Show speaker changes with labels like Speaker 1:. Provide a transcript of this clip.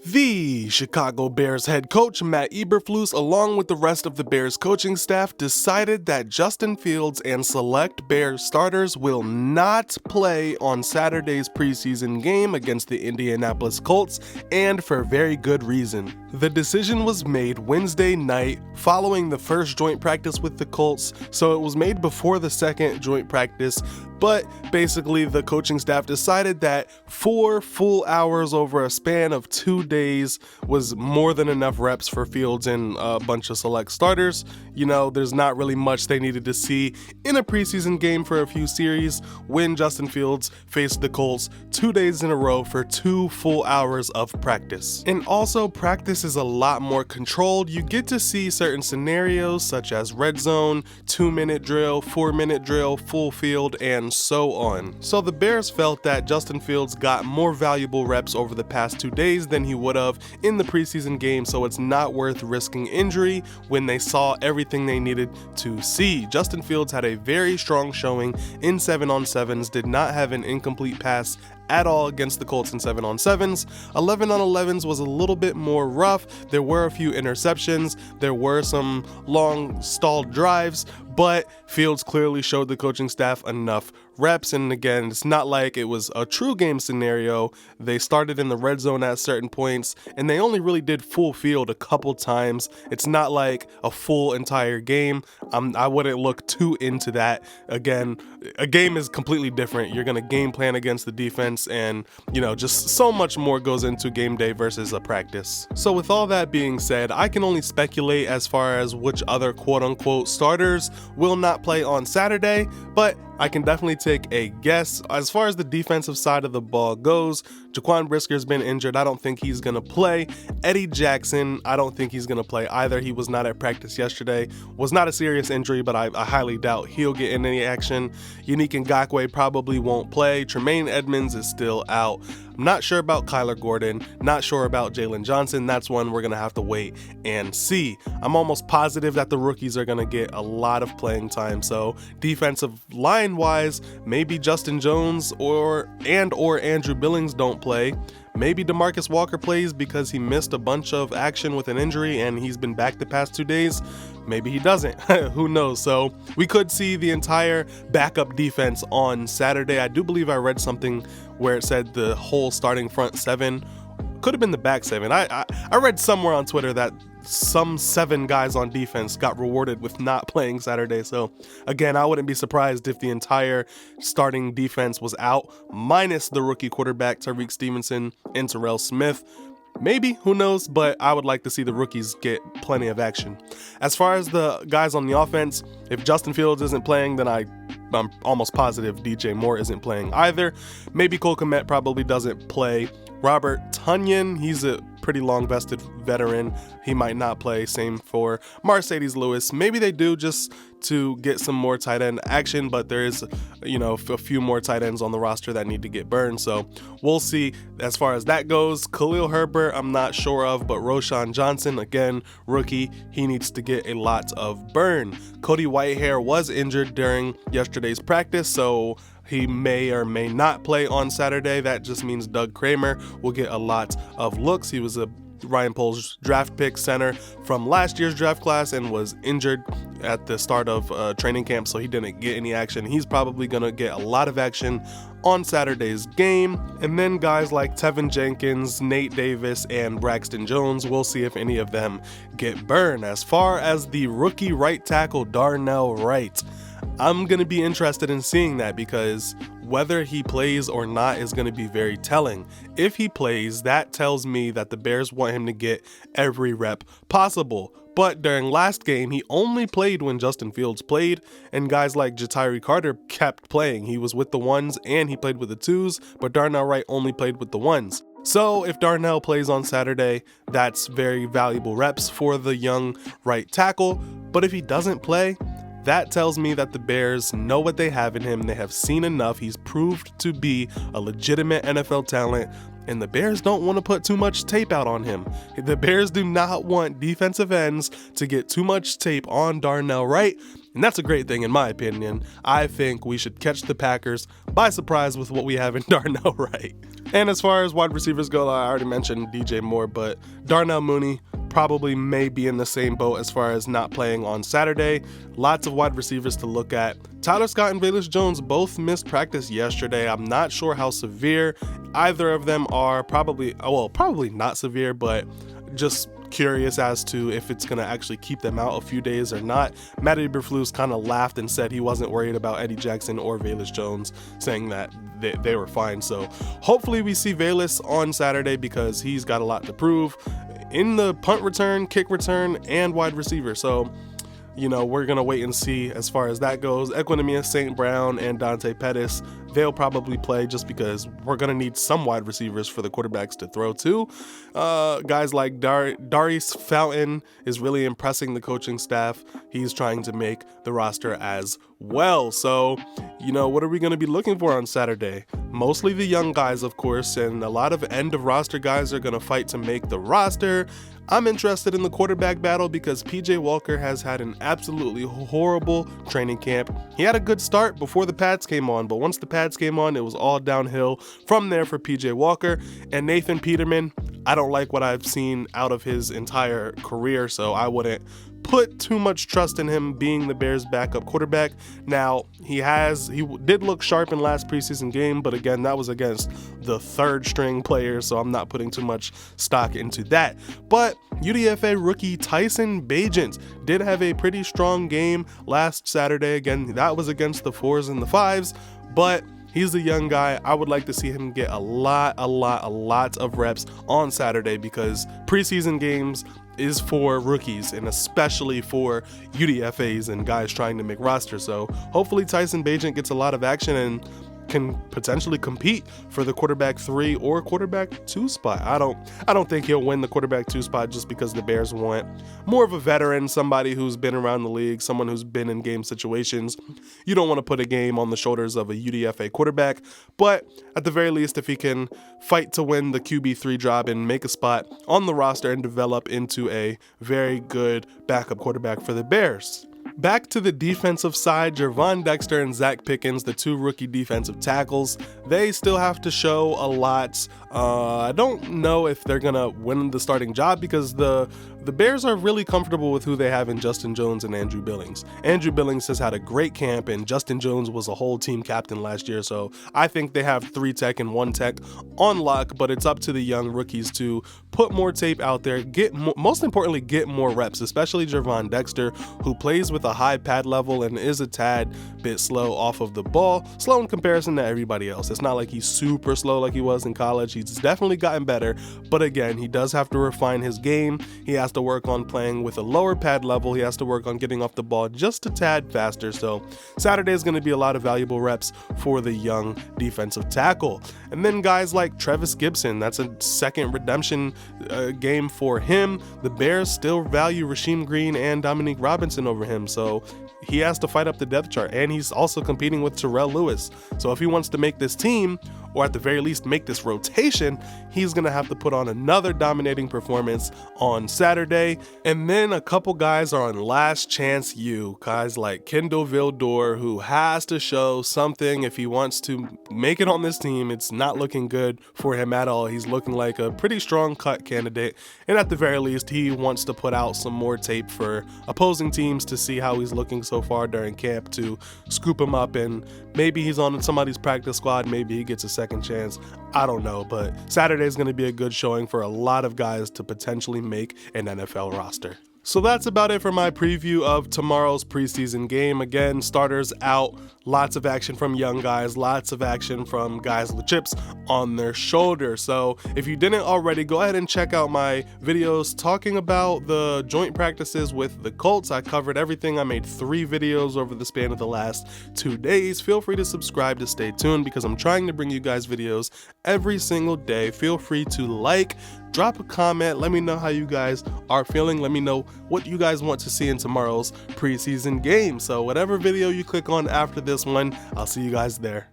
Speaker 1: The Chicago Bears head coach Matt Eberflus, along with the rest of the Bears coaching staff, decided that Justin Fields and select Bears starters will not play on Saturday's preseason game against the Indianapolis Colts, and for very good reason. The decision was made Wednesday night following the first joint practice with the Colts, so it was made before the second joint practice, but basically the coaching staff decided that 4 full hours over a span of 2 days was more than enough reps for Fields and a bunch of select starters. You know, there's not really much they needed to see in a preseason game for a few series when Justin Fields faced the Colts 2 days in a row for 2 full hours of practice. And also, practice is a lot more controlled. You get to see certain scenarios such as red zone, 2-minute drill, 4-minute drill, full field, and so on. So the Bears felt that Justin Fields got more valuable reps over the past 2 days than he would have in the preseason game, so it's not worth risking injury when they saw everything they needed to see. Justin Fields had a very strong showing in 7-on-7s, did not have an incomplete pass at all against the Colts in 7-on-7s. 11-on-11s was a little bit more rough. There were a few interceptions, there were some long stalled drives, but Fields clearly showed the coaching staff enough reps, and again, it's not like it was a true game scenario. They started in the red zone at certain points, and they only really did full field a couple times. It's not like a full entire game. I wouldn't look too into that. Again, a game is completely different. You're going to game plan against the defense, and just so much more goes into game day versus a practice. So with all that being said, I can only speculate as far as which other quote-unquote starters will not play on Saturday, but I can definitely take a guess. As far as the defensive side of the ball goes, Jaquan Brisker's been injured. I don't think he's going to play. Eddie Jackson, I don't think he's going to play either. He was not at practice yesterday. Was not a serious injury, but I highly doubt he'll get in any action. Yannick Ngakoue probably won't play. Tremaine Edmonds is still out. I'm not sure about Kyler Gordon, not sure about Jalen Johnson. That's one we're going to have to wait and see. I'm almost positive that the rookies are going to get a lot of playing time. So defensive line wise, maybe Justin Jones or Andrew Billings don't play. Maybe DeMarcus Walker plays because he missed a bunch of action with an injury and he's been back the past 2 days. Maybe he doesn't. Who knows? So we could see the entire backup defense on Saturday. I do believe I read something where it said the whole starting front 7 could have been the back 7. I read somewhere on Twitter that some 7 guys on defense got rewarded with not playing Saturday. So again, I wouldn't be surprised if the entire starting defense was out, minus the rookie quarterback Tyrique Stevenson and Terrell Smith. Maybe, who knows, but I would like to see the rookies get plenty of action. As far as the guys on the offense, if Justin Fields isn't playing, then I'm almost positive DJ Moore isn't playing either. Maybe Cole Kmet probably doesn't play. Robert Tonyan, he's a pretty long-vested veteran. He might not play. Same for Marcedes Lewis. Maybe they do just to get some more tight end action, but there is, a few more tight ends on the roster that need to get burned. So we'll see as far as that goes. Khalil Herbert, I'm not sure of, but Roschon Johnson, again, rookie, he needs to get a lot of burn. Cody Whitehair was injured during yesterday's practice, so he may or may not play on Saturday. That just means Doug Kramer will get a lot of looks. He was a Ryan Poles draft pick center from last year's draft class and was injured at the start of training camp, so he didn't get any action. He's probably going to get a lot of action on Saturday's game. And then guys like Tevin Jenkins, Nate Davis, and Braxton Jones, we'll see if any of them get burned. As far as the rookie right tackle Darnell Wright, I'm going to be interested in seeing that because whether he plays or not is going to be very telling. If he plays, that tells me that the Bears want him to get every rep possible. But during last game, he only played when Justin Fields played, and guys like Ja'Tyre Carter kept playing. He was with the 1s and he played with the 2s, but Darnell Wright only played with the 1s. So if Darnell plays on Saturday, that's very valuable reps for the young right tackle. But if he doesn't play, that tells me that the Bears know what they have in him. They have seen enough. He's proved to be a legitimate NFL talent. and the Bears don't want to put too much tape out on him. The Bears do not want defensive ends to get too much tape on Darnell Wright, and that's a great thing in my opinion. I think we should catch the Packers by surprise with what we have in Darnell Wright. And as far as wide receivers go, I already mentioned DJ Moore, but Darnell Mooney probably may be in the same boat as far as not playing on Saturday. Lots of wide receivers to look at. Tyler Scott and Velus Jones both missed practice yesterday. I'm not sure how severe either of them are. Probably not severe, but just curious as to if it's going to actually keep them out a few days or not. Matt Eberflus kind of laughed and said he wasn't worried about Eddie Jackson or Velus Jones, saying that they were fine. So hopefully we see Velus on Saturday because he's got a lot to prove in the punt return, kick return, and wide receiver. So, you know, we're going to wait and see as far as that goes. Equanimeous St. Brown and Dante Pettis, they'll probably play just because we're going to need some wide receivers for the quarterbacks to throw to. Guys like Darius Fountain is really impressing the coaching staff. He's trying to make the roster as well. So, you know, what are we going to be looking for on Saturday? Mostly the young guys, of course, and a lot of end of roster guys are going to fight to make the roster. I'm interested in the quarterback battle because PJ Walker has had an absolutely horrible training camp. He had a good start before the pads came on, but once the pads came on, it was all downhill from there for PJ Walker. And Nathan Peterman, I don't like what I've seen out of his entire career, so I wouldn't put too much trust in him being the Bears' backup quarterback. Now, he did look sharp in last preseason game, but again, that was against the third string player, so I'm not putting too much stock into that. But UDFA rookie Tyson Bagent did have a pretty strong game last Saturday. Again, that was against the 4s and the 5s, but he's a young guy. I would like to see him get a lot of reps on Saturday because preseason games is for rookies and especially for UDFAs and guys trying to make rosters. So hopefully Tyson Bagent gets a lot of action and can potentially compete for the quarterback 3 or quarterback 2 spot. I don't think he'll win the quarterback 2 spot just because the Bears want more of a veteran, somebody who's been around the league, someone who's been in game situations. You don't want to put a game on the shoulders of a UDFA quarterback, but at the very least, if he can fight to win the QB3 job and make a spot on the roster and develop into a very good backup quarterback for the Bears. Back to the defensive side, Gervon Dexter and Zach Pickens, the 2 rookie defensive tackles, they still have to show a lot. I don't know if they're going to win the starting job because the Bears are really comfortable with who they have in Justin Jones and Andrew Billings. Andrew Billings has had a great camp, and Justin Jones was a whole team captain last year, so I think they have 3 tech and 1 tech on lock, but it's up to the young rookies to put more tape out there, most importantly, get more reps, especially Gervon Dexter, who plays with a high pad level and is a tad bit slow off of the ball. Slow in comparison to everybody else. It's not like he's super slow like he was in college. He's definitely gotten better, but again, he does have to refine his game. He has to work on playing with a lower pad level. He has to work on getting off the ball just a tad faster. So Saturday is going to be a lot of valuable reps for the young defensive tackle. And then guys like Trevis Gibson, that's a second redemption game for him. The Bears still value Rasheem Green and Dominique Robinson over him, so he has to fight up the depth chart, and he's also competing with Terrell Lewis. So if he wants to make this team, or at the very least make this rotation, he's going to have to put on another dominating performance on Saturday. And then a couple guys are on last chance guys like Kendall Vildor, who has to show something if he wants to make it on this team. It's not looking good for him at all. He's looking like a pretty strong cut candidate, and at the very least, he wants to put out some more tape for opposing teams to see how he's looking so far during camp to scoop him up, and maybe he's on somebody's practice squad, maybe he gets a second chance. I don't know, but Saturday is going to be a good showing for a lot of guys to potentially make an NFL roster. So that's about it for my preview of tomorrow's preseason game. Again, starters out, lots of action from young guys, lots of action from guys with chips on their shoulders. So if you didn't already, go ahead and check out my videos talking about the joint practices with the Colts. I covered everything. I made 3 videos over the span of the last 2 days. Feel free to subscribe to stay tuned because I'm trying to bring you guys videos every single day. Feel free to like, drop a comment, let me know how you guys are feeling. Let me know what you guys want to see in tomorrow's preseason game. So whatever video you click on after this one, I'll see you guys there.